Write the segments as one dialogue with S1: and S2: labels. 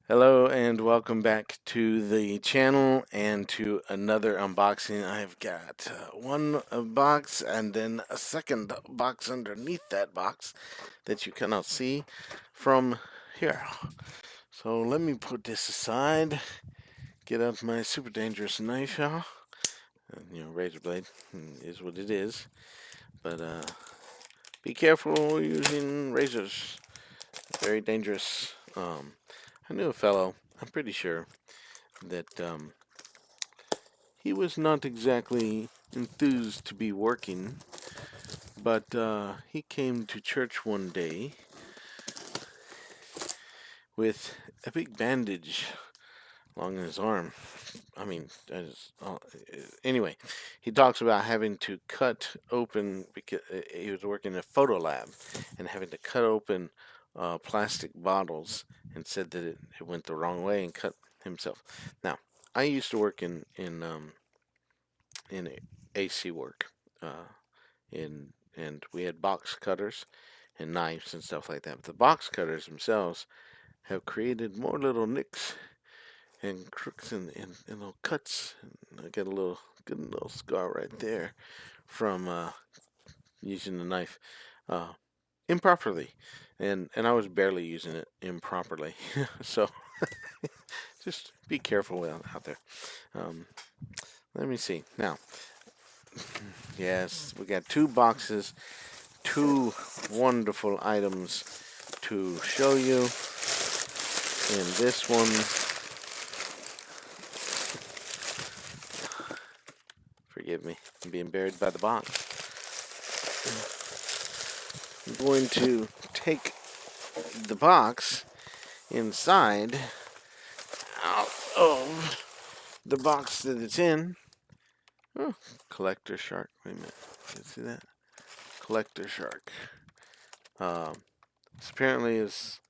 S1: Hello and welcome back to the channel and to another unboxing. I've got one box and then a second box underneath that box that you cannot see from here. So let me put this aside, get out my super dangerous knife, y'all. Razor blade is what it is, but be careful using razors. Very dangerous. I knew a fellow, I'm pretty sure, that he was not exactly enthused to be working, but he came to church one day with a big bandage along his arm. I mean, anyway, he talks about having to cut open because he was working in a photo lab and having to cut open plastic bottles and said that it went the wrong way and cut himself. Now, I used to work in AC work. And we had box cutters and knives and stuff like that. But the box cutters themselves have created more little nicks and crooks and little cuts. And I got a good little scar right there from using the knife uh, improperly, and I was barely using it improperly. So just be careful out there. Um, Let me see now. Yes, we got two boxes, two wonderful items to show you. And this one, forgive me, I'm being buried by the box. I'm going to take the box inside out of the box that it's in. Oh, collector shark. Wait a minute. You see that? Collector shark. Um, this apparently is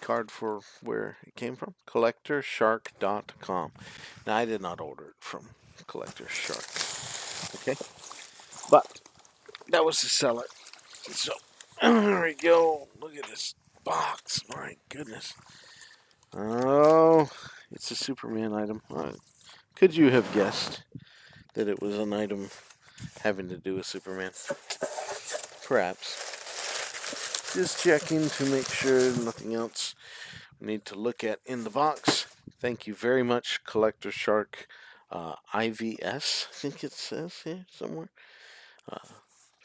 S1: card for where it came from. CollectorShark.com. Now, I did not order it from Collector Shark. Okay? But that was the seller. So, there we go. Look at this box. My goodness. Oh, it's a Superman item. Could you have guessed that it was an item having to do with Superman? Perhaps. Just checking to make sure nothing else we need to look at in the box. Thank you very much, Collector Shark IVS, I think it says here somewhere, uh,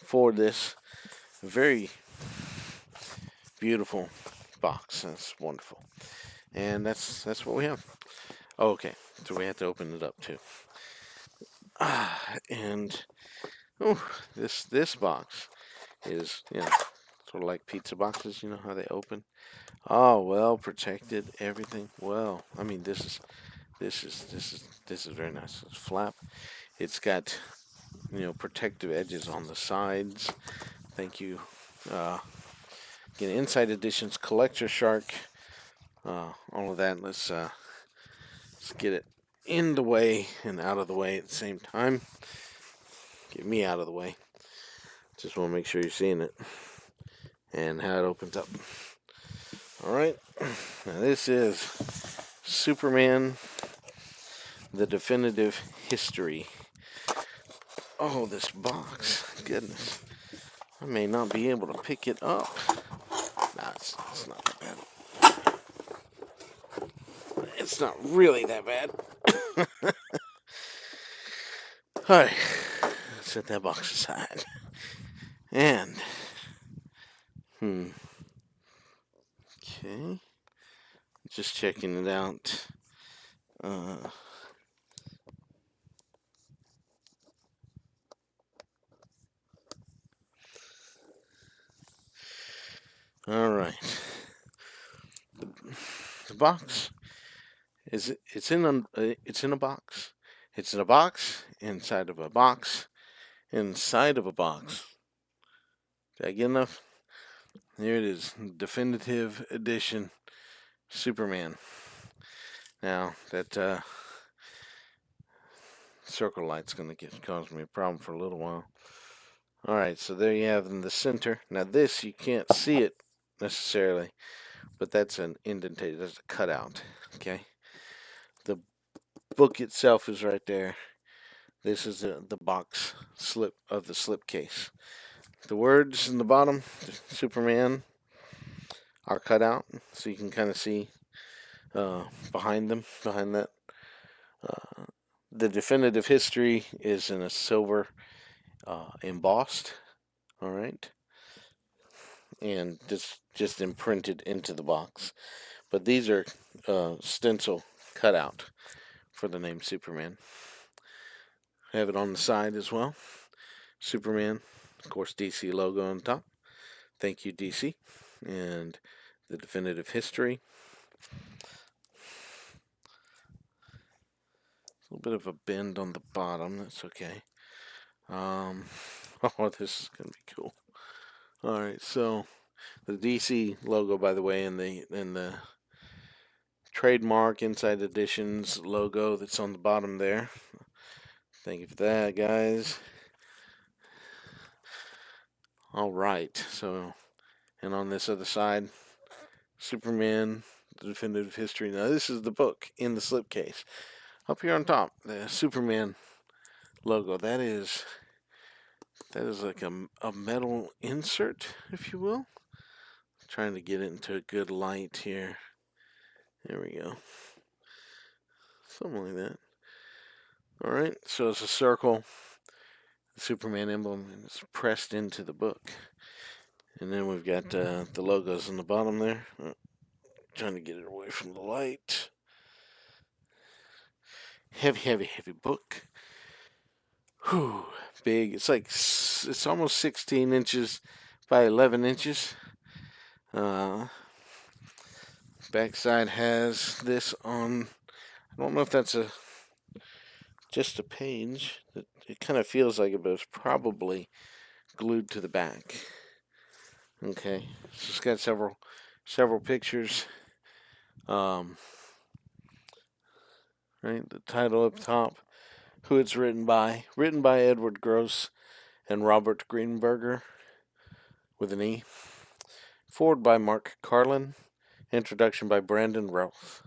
S1: for this very beautiful box. That's wonderful. And that's what we have. Oh, okay, so we have to open it up too. And oh, this box is sort of like pizza boxes. You know how they open. Oh, well protected, everything. Well, I mean this is very nice. It's flap. It's got protective edges on the sides. Thank you. Uh, Again, Inside Editions, Collector Shark, all of that. Let's get it in the way and out of the way at the same time. Get me out of the way. Just want to make sure you're seeing it and how it opens up. All right. Now this is Superman: The Definitive History. Oh, this box. Goodness. I may not be able to pick it up. Nah, it's not that bad. It's not really that bad. Alright, set that box aside. And, okay. Just checking it out. Alright. The box it's in a box. It's in a box inside of a box inside of a box. Did I get enough? Here it is, definitive edition Superman. Now that circle light's gonna cause me a problem for a little while. All right, so there you have in the center. Now this you can't see it necessarily, but that's an indentation. That's a cutout. Okay. The book itself is right there. This is the box slip of the slipcase. The words in the bottom, Superman, are cut out, so you can kind of see behind them, behind that. Uh, the definitive history is in a silver embossed, all right, and just imprinted into the box. But these are stencil cut out for the name Superman. I have it on the side as well. Superman, of course, DC logo on top. Thank you, DC. And the definitive history. A little bit of a bend on the bottom. That's okay. Oh, this is gonna be cool. All right, so the DC logo, by the way, and the trademark Inside Editions logo that's on the bottom there. Thank you for that, guys. All right, so and on this other side, Superman, the definitive history. Now this is the book in the slipcase. Up here on top, the Superman logo. That is like a metal insert, if you will. Trying to get it into a good light here. There we go. Something like that. All right, so it's a circle. The Superman emblem is pressed into the book. And then we've got the logos on the bottom there. Trying to get it away from the light. Heavy book. Whew, big. It's almost 16 inches by 11 inches. Backside has this on. I don't know if that's just a page. It kind of feels like it, but it's probably glued to the back. Okay, so it's got several pictures. Right, the title up top, who it's written by Edward Gross and Robert Greenberger with an E. Forward by Mark Carlin. Introduction by Brandon Routh.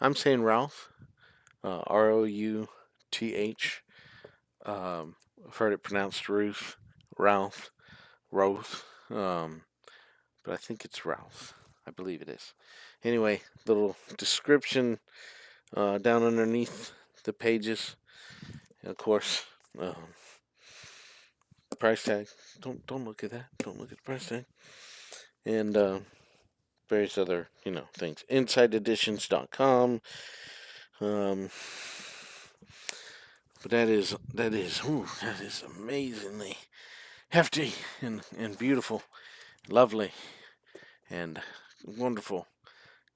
S1: I'm saying Ralph, Routh. I've heard it pronounced Ruth, Ralph, Roth, but I think it's Ralph. I believe it is. Anyway, little description down underneath the pages. And of course, price tag. Don't look at that. Don't look at the price tag. And various other things. InsideEditions.com. But that is amazingly hefty and beautiful, lovely, and wonderful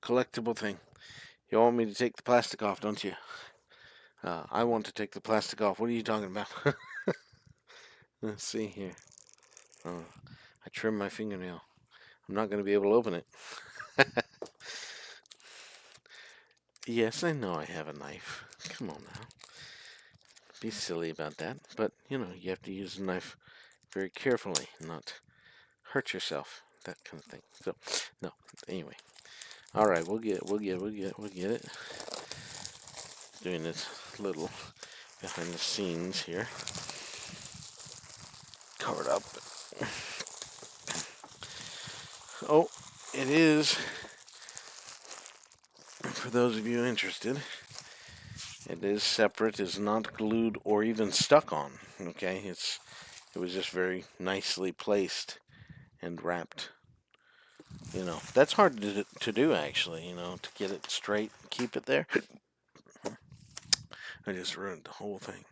S1: collectible thing. You want me to take the plastic off, don't you? I want to take the plastic off. What are you talking about? Let's see here. I trimmed my fingernail. I'm not going to be able to open it. Yes, I know I have a knife. Come on now. Be silly about that. But, you have to use a knife very carefully, not hurt yourself. That kind of thing. So, no. Anyway. All right, we'll get it. Doing this little behind the scenes here. Covered up. Oh, it is, for those of you interested, it is separate, is not glued or even stuck on. Okay, it was just very nicely placed and wrapped. That's hard to do actually, to get it straight and keep it there. I just ruined the whole thing.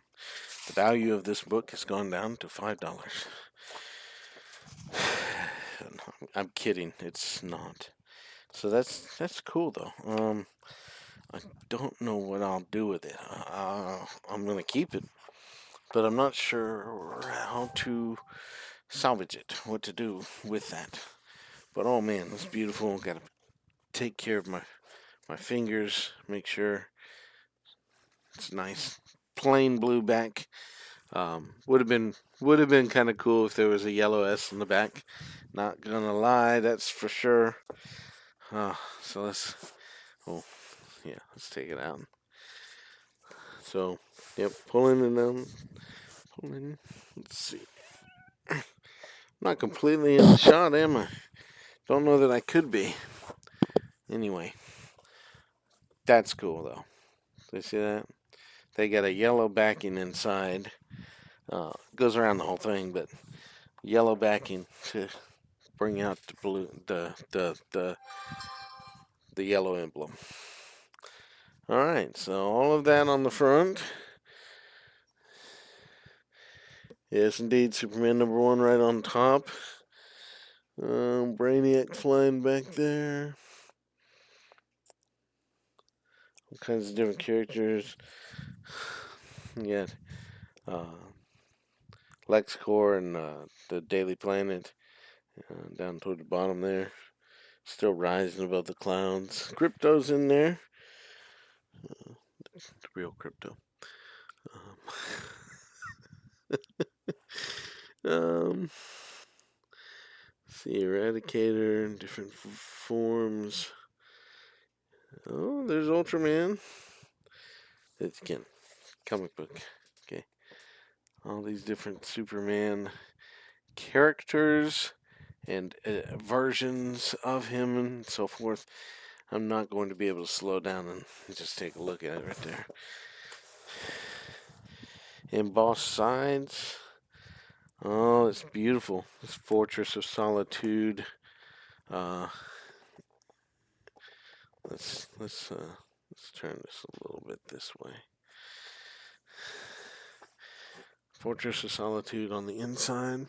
S1: The value of this book has gone down to $5. I'm kidding. It's not. So that's cool though. I don't know what I'll do with it. I'm gonna keep it, but I'm not sure how to salvage it. What to do with that? But oh man, it's beautiful. Got to take care of my fingers. Make sure it's nice, plain blue back. Would have been kind of cool if there was a yellow S in the back. Not gonna lie, that's for sure. So let's, oh, yeah, let's take it out. So, yep, pulling it down, pulling, let's see. Not completely in the shot, am I? Don't know that I could be. Anyway, that's cool, though. You see that? They got a yellow backing inside. Goes around the whole thing, but yellow backing to bring out the blue, the yellow emblem. All right, so all of that on the front. Yes, indeed, Superman #1 right on top. Brainiac flying back there. All kinds of different characters. You got LexCorp and the Daily Planet down toward the bottom there. Still rising above the clouds. Crypto's in there. The real Crypto. Um, see, Eradicator, different forms. Oh, there's Ultraman. It's again, comic book. Okay. All these different Superman characters and versions of him and so forth. I'm not going to be able to slow down and just take a look at it right there. Embossed sides. Oh, it's beautiful. This Fortress of Solitude. Let's turn this a little bit this way. Fortress of Solitude on the inside.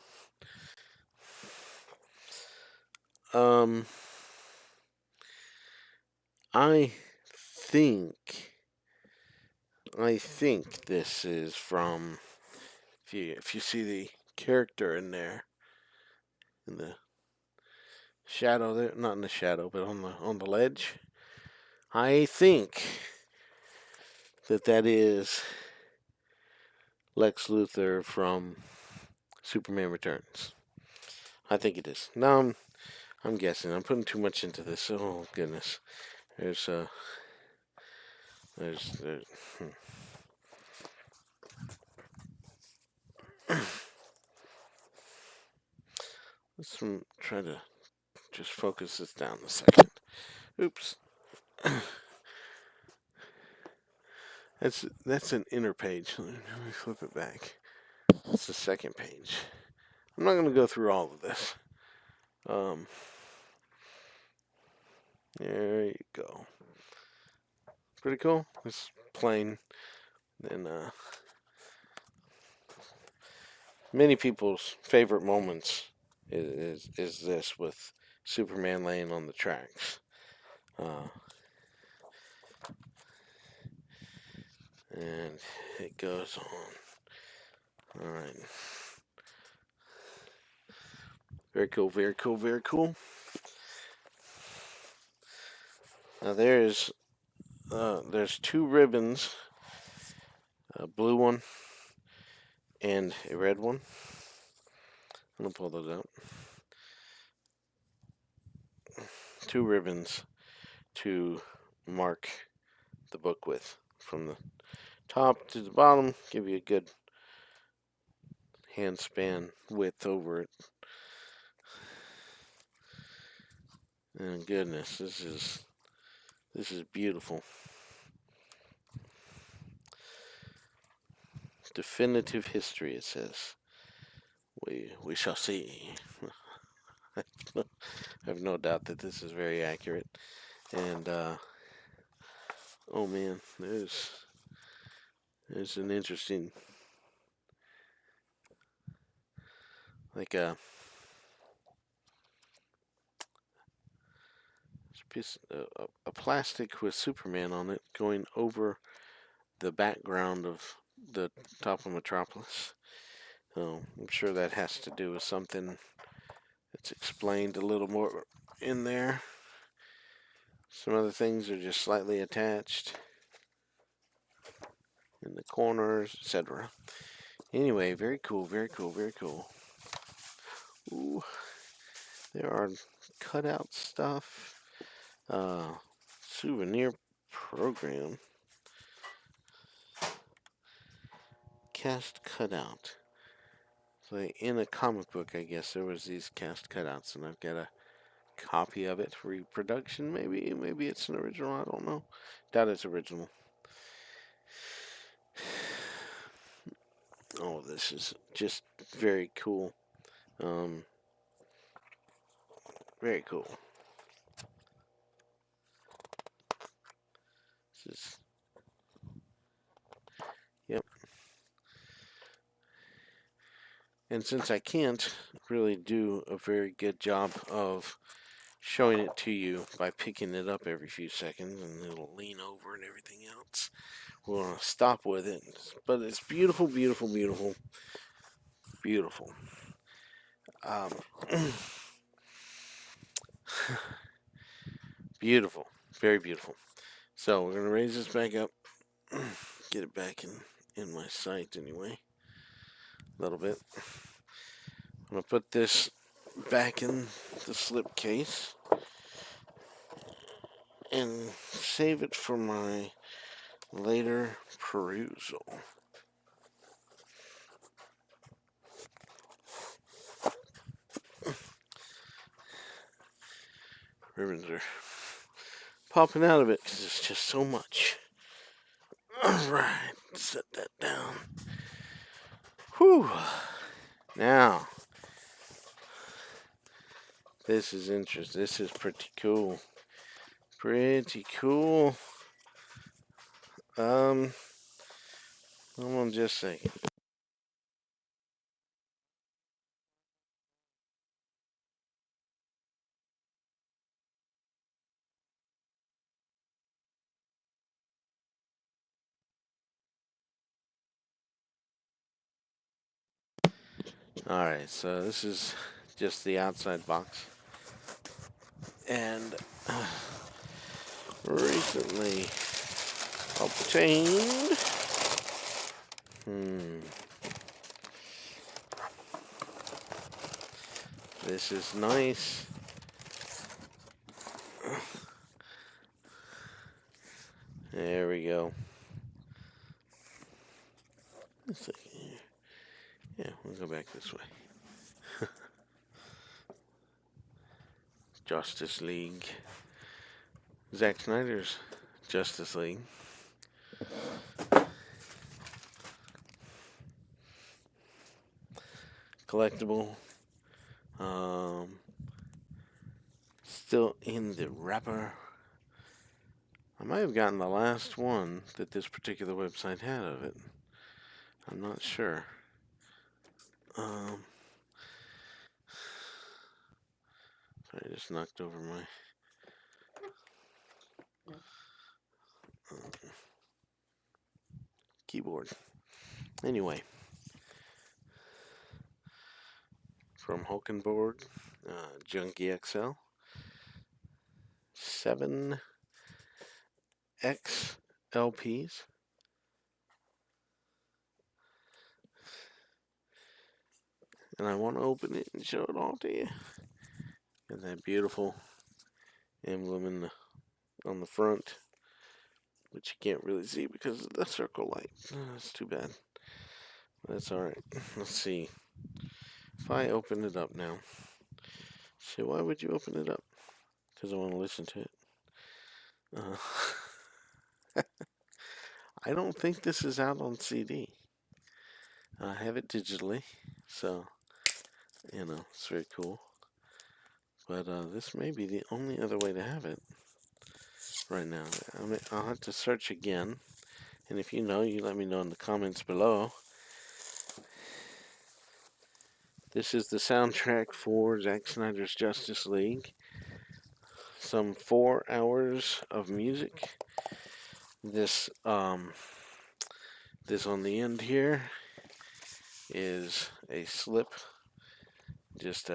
S1: I think this is from, if you see the character in there, in the shadow there, not in the shadow, but on the ledge. I think that is Lex Luthor from Superman Returns. I think it is. Now I'm guessing. I'm putting too much into this. Oh goodness. There's let's try to just focus this down a second. Oops. That's an inner page. Let me flip it back. That's the second page. I'm not going to go through all of this. There you go. Pretty cool. It's plain. And many people's favorite moments is this with Superman laying on the tracks. And it goes on. All right. Very cool, very cool, very cool. Now there's two ribbons, a blue one and a red one. I'm gonna pull those out. Two ribbons to mark the book with, from the top to the bottom, give you a good hand span width over it. And goodness, this is beautiful. Definitive history, it says. We shall see. I have no doubt that this is very accurate. And oh man, there's an interesting, like a piece, a plastic with Superman on it going over the background of the top of Metropolis. So I'm sure that has to do with something that's explained a little more in there. Some other things are just slightly attached in the corners, etc. Anyway, very cool, very cool, very cool. Ooh, there are cutout stuff. Souvenir program. Cast cutout. So in a comic book, I guess there was these cast cutouts, and I've got a copy of it. Reproduction, maybe it's an original. I don't know. Doubt it's original. Oh, this is just very cool. Very cool. This is, yep. And since I can't really do a very good job of showing it to you by picking it up every few seconds and it'll lean over and everything else, we're going to stop with it. But it's beautiful, beautiful, beautiful, beautiful. Beautiful. Very beautiful. So we're going to raise this back up. Get it back in my sight anyway. A little bit. I'm going to put this back in the slip case and save it for my later perusal. Ribbons are popping out of it because it's just so much. Alright, set that down. Whew. Now, this is interesting. This is pretty cool. Pretty cool. Hold on just a second. Alright, so this is just the outside box. And recently obtained this is nice. There we go. Let's see here. Yeah, we'll go back this way. Justice League. Zack Snyder's Justice League. Collectible. Still in the wrapper. I might have gotten the last one that this particular website had of it. I'm not sure. I just knocked over my keyboard. Anyway, from Holkenborg, Junkie XL, 7 X LPs. And I want to open it and show it all to you. And that beautiful emblem on the front, which you can't really see because of the circle light. That's too bad. That's alright. Let's see. If I open it up now. See, why would you open it up? Because I want to listen to it. I don't think this is out on CD. I have it digitally, so, it's very cool. But this may be the only other way to have it right now. I'll have to search again. And if you know, you let me know in the comments below. This is the soundtrack for Zack Snyder's Justice League. Some 4 hours of music. This this on the end here is a slip, just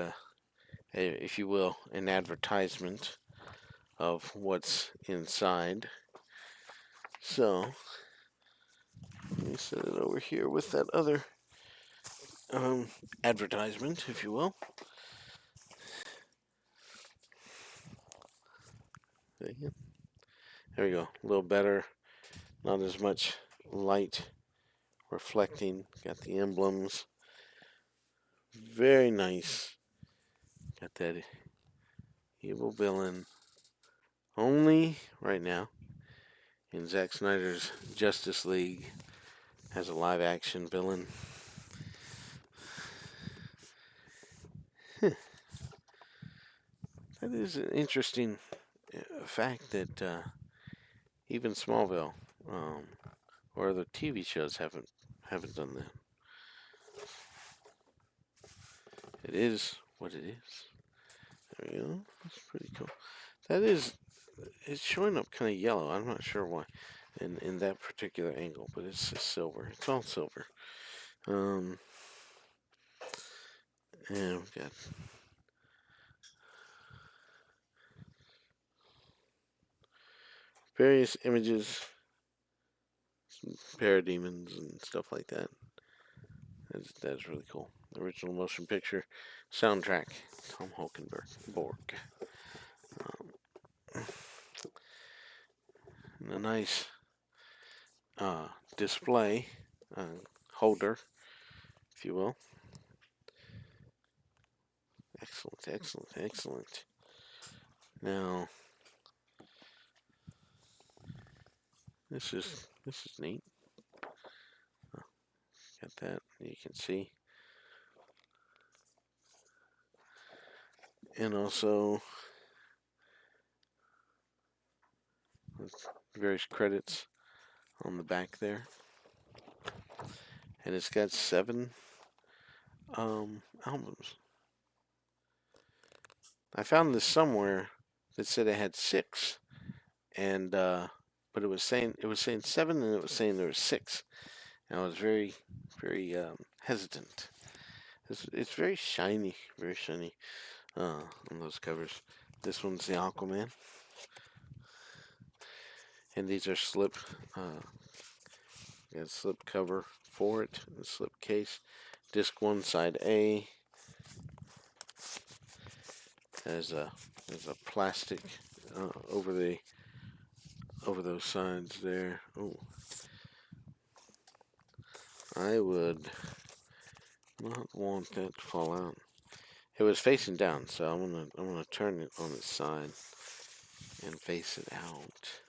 S1: if you will, an advertisement of what's inside. So let me set it over here with that other advertisement, if you will. There we go. A little better. Not as much light reflecting. Got the emblems. Very nice. Got that evil villain. Only right now in Zack Snyder's Justice League has a live action villain. That is an interesting fact that even Smallville or the TV shows haven't done that. It is what it is. There we go. That's pretty cool. That is, it's showing up kind of yellow. I'm not sure why in that particular angle, but it's silver. It's all silver. And we've got various images, some parademons and stuff like that. That's really cool. Original motion picture soundtrack, Tom Holkenborg. And a nice display holder, if you will. Excellent, excellent, excellent. Now, this is neat. Got that, you can see. And also various credits on the back there. And it's got 7 albums. I found this somewhere that said it had 6, and but it was saying 7, and it was saying there was 6. And I was very hesitant. It's very shiny on those covers. This one's the Aquaman, and these are slip. Got a slip cover for it, a slip case. Disc 1, side A. There's a plastic over those sides there. Oh, I would not want that to fall out. It was facing down, so I'm gonna turn it on its side and face it out.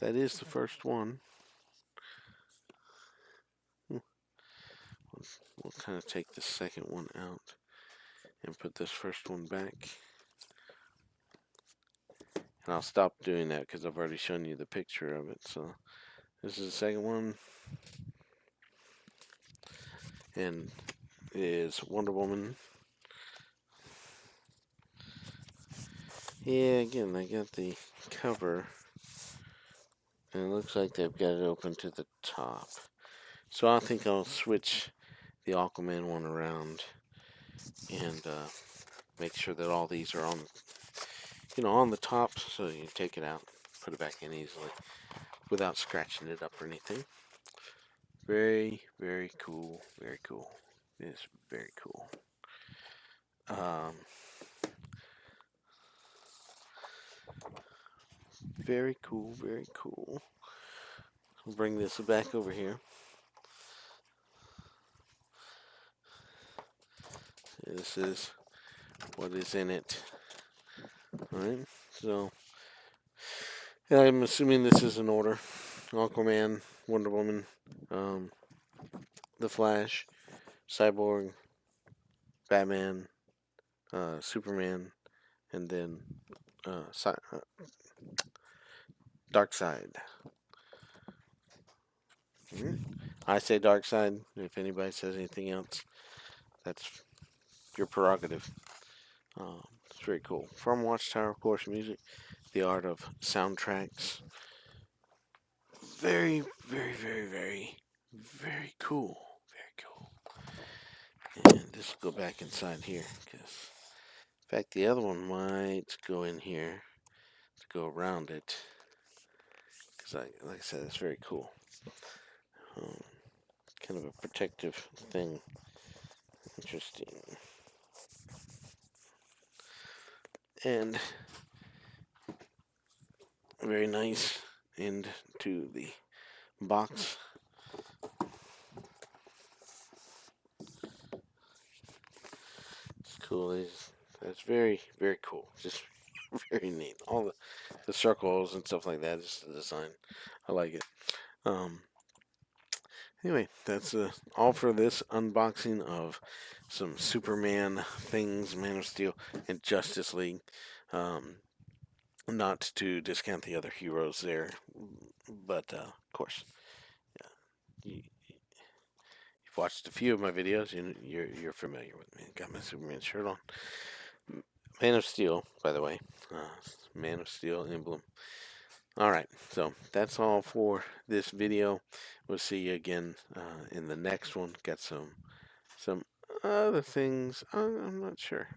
S1: That is the first one. We'll kind of take the second one out and put this first one back. And I'll stop doing that because I've already shown you the picture of it. So this is the second one. And it is Wonder Woman. Yeah, again, I got the cover. And it looks like they've got it open to the top. So I think I'll switch the Aquaman one around and make sure that all these are on the top, so you take it out, put it back in easily without scratching it up or anything. Very, very cool. Very cool. It's very cool. Very cool. Very cool. I'll bring this back over here. This is what is in it. Alright, so I'm assuming this is in order. Aquaman, Wonder Woman, The Flash, Cyborg, Batman, Superman, and then Darkseid. I say Darkseid. If anybody says anything else, that's your prerogative. It's very cool. From Watchtower, of course, music, the art of soundtracks. Very, very, very, very, very cool. Very cool. And this will go back inside here, because, in fact, the other one might go in here to go around it. Because, like I said, it's very cool. Kind of a protective thing. Interesting. And very nice end to the box. It's cool. That's very, very cool. Just very neat. All the circles and stuff like that. Just the design. I like it. Um, anyway, that's all for this unboxing of some Superman things, Man of Steel, and Justice League. Um, not to discount the other heroes there, but of course, you, you've watched a few of my videos, you're familiar with me. Got my Superman shirt on. Man of Steel, by the way. Man of Steel emblem. Alright, so that's all for this video. We'll see you again in the next one. Got some other things. I'm not sure.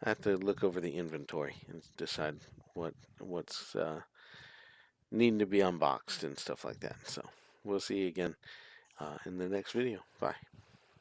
S1: I have to look over the inventory and decide what's needing to be unboxed and stuff like that. So we'll see you again in the next video. Bye.